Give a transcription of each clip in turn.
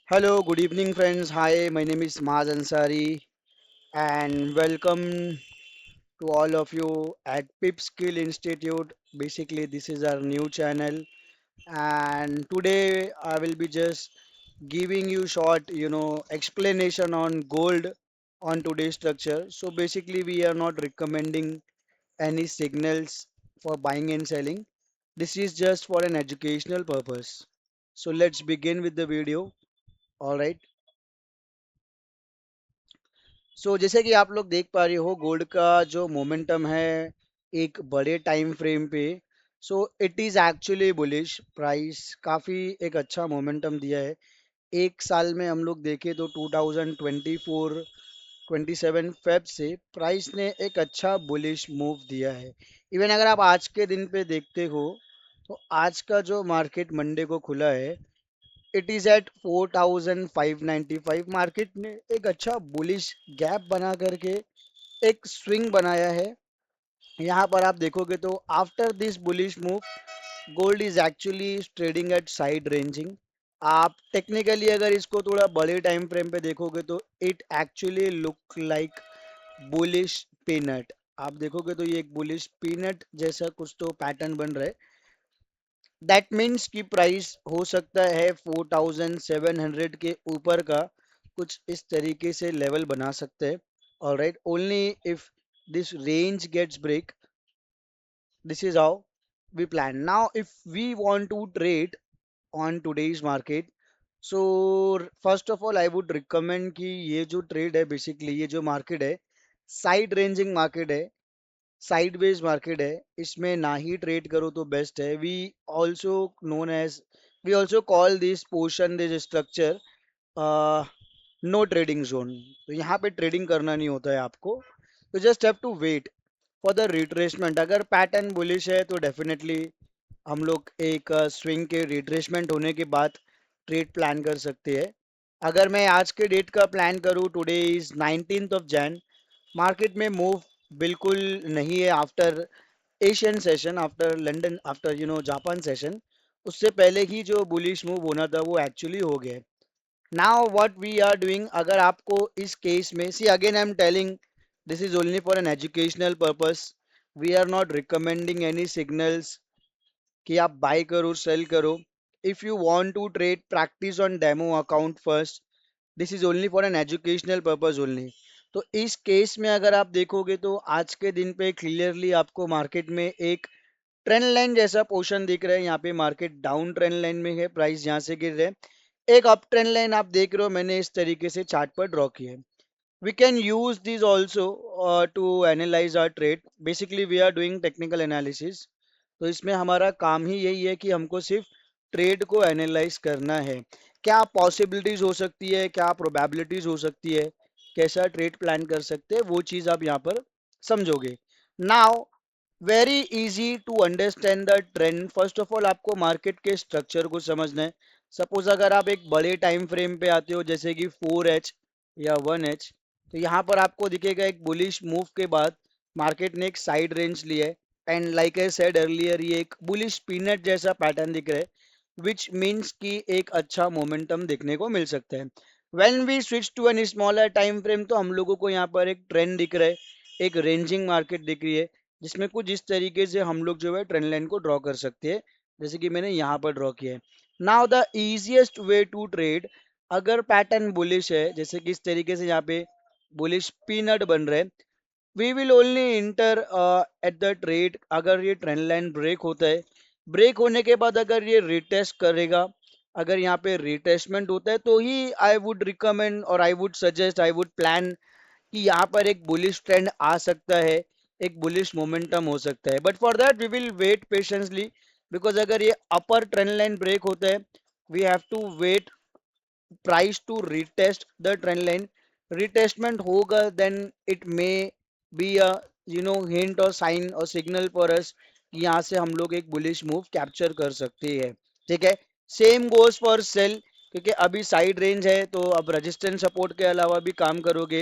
Hello, good evening, friends. Hi, my name is Maz Ansari, and welcome to all of you at Pip Skill Institute. Basically, this is our new channel, and today I will be just giving you short, explanation on gold on today's structure. So basically, we are not recommending any signals for buying and selling. This is just for an educational purpose. So let's begin with the video. All right. जैसे कि आप लोग देख पा रहे हो gold का जो मोमेंटम है एक बड़े टाइम फ्रेम पे। It is actually bullish price काफी एक अच्छा मोमेंटम दिया है। एक साल में हम लोग देखें तो 2024 27 फेब से प्राइस ने एक अच्छा बुलिश मूव दिया है। इवन अगर आप आज के दिन पे देखते हो तो आज का जो मार्केट मंडे को खुला है इट इज एट 4595। मार्केट ने एक अच्छा बुलिश गैप बना करके एक स्विंग बनाया है। यहाँ पर आप देखोगे तो after this bullish move gold is actually trading at side ranging. आप टेक्निकली अगर इसको थोड़ा बड़े टाइम फ्रेम पे देखोगे तो it actually look like bullish peanut. आप देखोगे तो ये एक बुलिश पीनट जैसा कुछ तो पैटर्न बन रहा है। दैट मीन्स कि प्राइस हो सकता है 4700 के ऊपर का कुछ इस तरीके से लेवल बना सकते हैं। Alright, only if this range gets break, this is how we plan. Now if we want to trade on today's market, so first of all I would recommend कि ये जो ट्रेड है बेसिकली ये जो market है side ranging market है, sideways market है। इसमें ना ही ट्रेड करो तो बेस्ट है। We also known as we also call this portion this structure no trading zone. तो यहाँ पे ट्रेडिंग करना नहीं होता है आपको। तो just have to wait for the retracement. अगर पैटर्न बुलिश है तो डेफिनेटली हम लोग एक स्विंग के रिट्रेसमेंट होने के बाद ट्रेड प्लान कर सकते हैं। अगर मैं आज के डेट का प्लान करूँ, today is 19th of Jain, market में मूव बिल्कुल नहीं है after Asian session, after London, after Japan session. उससे पहले ही जो बुलिश मूव होना था वो एक्चुअली हो गया। Now what we are doing, अगर आपको इस केस में see again I am telling this is only for an educational purpose. We are not recommending any signals कि आप बाय करो सेल करो। If you want to trade practice on demo account first. This is only for an educational purpose only. तो इस case में अगर आप देखोगे तो आज के दिन पे क्लियरली आपको मार्केट में एक ट्रेंड लाइन जैसा पोर्शन दिख रहा है। यहाँ पे मार्केट डाउन ट्रेंड लाइन में है, प्राइस यहाँ से गिर रहे हैं। एक अप ट्रेंड लाइन आप देख रहे हो, मैंने इस तरीके से चार्ट पर ड्रॉ किया है। We can use this also to analyse our trade. Basically we are doing technical analysis. तो इसमें हमारा काम ही यही है कि हमको सिर्फ ट्रेड को एनालाइज करना है। क्या पॉसिबिलिटीज हो सकती है, क्या प्रोबेबिलिटीज हो सकती है, कैसा ट्रेड प्लान कर सकते हैं, वो चीज़ आप यहाँ पर समझोगे। Now very easy to understand the trend. First of all आपको मार्केट के स्ट्रक्चर को समझना है। सपोज अगर आप एक बड़े टाइम फ्रेम पे आते हो जैसे कि 4H या 1H, तो यहाँ पर आपको दिखेगा एक बुलिश मूव के बाद मार्केट ने एक साइड रेंज लिया है। And like I said earlier ये एक बुलिश पीनट जैसा पैटर्न दिख रहा है विच मीन्स कि एक अच्छा मोमेंटम देखने को मिल सकता है। When we switch to an smaller time frame तो हम लोगों को यहाँ पर एक ट्रेंड दिख रहा है, एक रेंजिंग मार्केट दिख रही है जिसमें कुछ इस तरीके से हम लोग जो है ट्रेंड लाइन को ड्रॉ कर सकते हैं जैसे कि मैंने यहाँ पर ड्रॉ किया है। Now the easiest way to trade, अगर पैटर्न बुलिश है जैसे कि इस तरीके से यहाँ पे बुलिश पीनट बन रहे हैं, we will only enter at the trade. अगर ये ट्रेंड लाइन ब्रेक होता है, ब्रेक होने के बाद अगर ये रिटेस्ट करेगा, अगर यहाँ पे रिटेस्टमेंट होता है तो ही आई वुड रिकमेंड और I would suggest, I would plan कि यहाँ पर एक बुलिश ट्रेंड आ सकता है, एक बुलिश मोमेंटम हो सकता है। But for that we will wait patiently, because अगर ये अपर ट्रेंड लाइन ब्रेक होता है we have to wait price to retest the trend line. Retestment होगा then it may be a hint और sign और सिग्नल फॉर अस कि यहाँ से हम लोग एक बुलिश मूव कैप्चर कर सकते हैं। ठीक है, सेम गोज फॉर सेल, क्योंकि अभी साइड रेंज है तो अब रेजिस्टेंस सपोर्ट के अलावा भी काम करोगे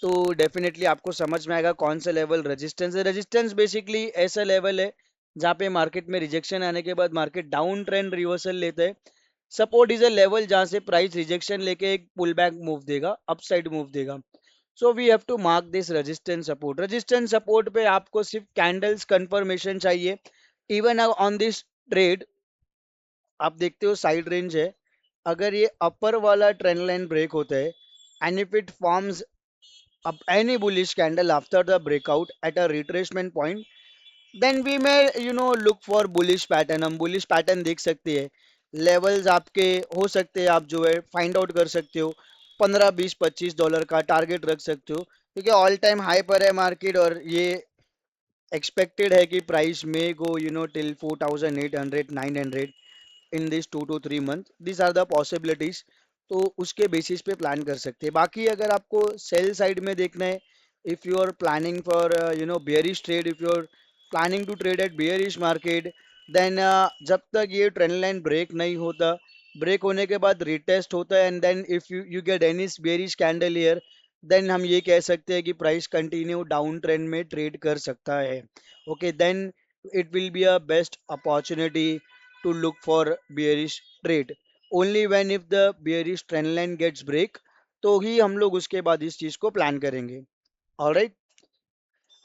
तो डेफिनेटली आपको समझ में आएगा कौन सा लेवल रेजिस्टेंस है। रेजिस्टेंस बेसिकली ऐसा लेवल है जहाँ पे मार्केट में रिजेक्शन आने के बाद मार्केट डाउन ट्रेंड रिवर्सल लेता है। सपोर्ट इज अ लेवल जहां से प्राइस रिजेक्शन लेके एक पुल बैक मूव देगा, अपसाइड मूव देगा. So we have to mark this resistance support पे आपको सिर्फ कैंडल्स कंफर्मेशन चाहिए. इवन ऑन दिस ट्रेड आप देखते हो साइड रेंज है, अगर ये अपर वाला ट्रेंड लाइन ब्रेक होता है and if it forms up any bullish candle after the breakout at a retracement point, then we may look for bullish pattern. हम bullish pattern देख सकते हैं. लेवल्स आपके हो सकते हैं, आप जो है फाइंड आउट कर सकते हो. 15 20 25 डॉलर का टारगेट रख सकते हो, क्योंकि ऑल टाइम हाई पर है मार्केट और ये एक्सपेक्टेड है कि प्राइस में go till 4800 900 in this 2 to 3 month. This are the possibilities. तो उसके बेसिस पे प्लान कर सकते हैं. बाकी अगर आपको सेल साइड में देखना है, if you are planning for bearish trade, if you are planning to trade at bearish market, then जब तक ये ट्रेंड लाइन ब्रेक नहीं होता, ब्रेक होने के बाद रिटेस्ट होता है and then if you you get any bearish candle here, then हम ये कह सकते हैं कि प्राइस कंटिन्यू डाउन ट्रेंड में ट्रेड कर सकता है. Okay, then it will be a best opportunity to look for bearish trade. Only when if the bearish trend line gets break, तो ही हम लोग उसके बाद इस चीज को प्लान करेंगे. ऑलराइट.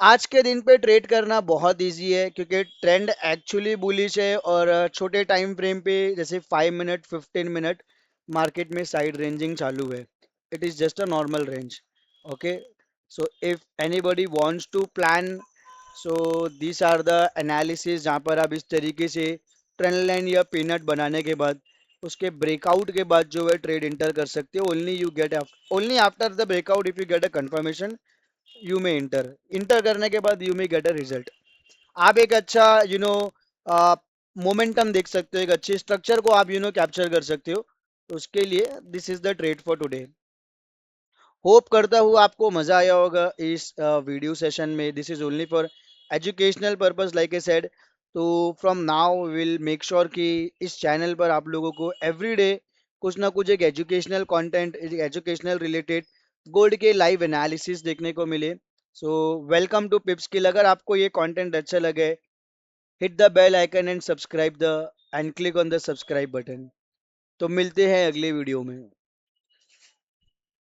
आज के दिन पे ट्रेड करना बहुत इजी है, क्योंकि ट्रेंड एक्चुअली बुलिश है और छोटे टाइम फ्रेम पे जैसे 5 मिनट 15 मिनट मार्केट में साइड रेंजिंग चालू है. It is just a normal range. Okay. So if anybody wants to plan, so this are the analysis जहाँ पर आप इस तरीके से ट्रेंड लाइन या पीनट बनाने के बाद उसके ब्रेकआउट के बाद जो है ट्रेड इंटर कर सकते हो. Only after the breakout if you get a confirmation, you में इंटर करने के बाद यू में गेट अ रिजल्ट. आप एक अच्छा मोमेंटम देख सकते हो, एक अच्छे स्ट्रक्चर को आप कैप्चर कर सकते हो. तो उसके लिए this is the trade for today. Hope करता हूँ आपको मजा आया होगा इस वीडियो सेशन में. This is only for educational purpose like a said. तो from now will make sure कि इस चैनल पर आप लोगों को एवरीडे कुछ ना कुछ एक educational content, educational related gold के लाइव एनालिसिस देखने को मिले. So welcome to Pipskill. अगर आपको ये कंटेंट अच्छा लगे, hit the bell icon and subscribe the and click on the subscribe button. तो मिलते हैं अगले वीडियो में.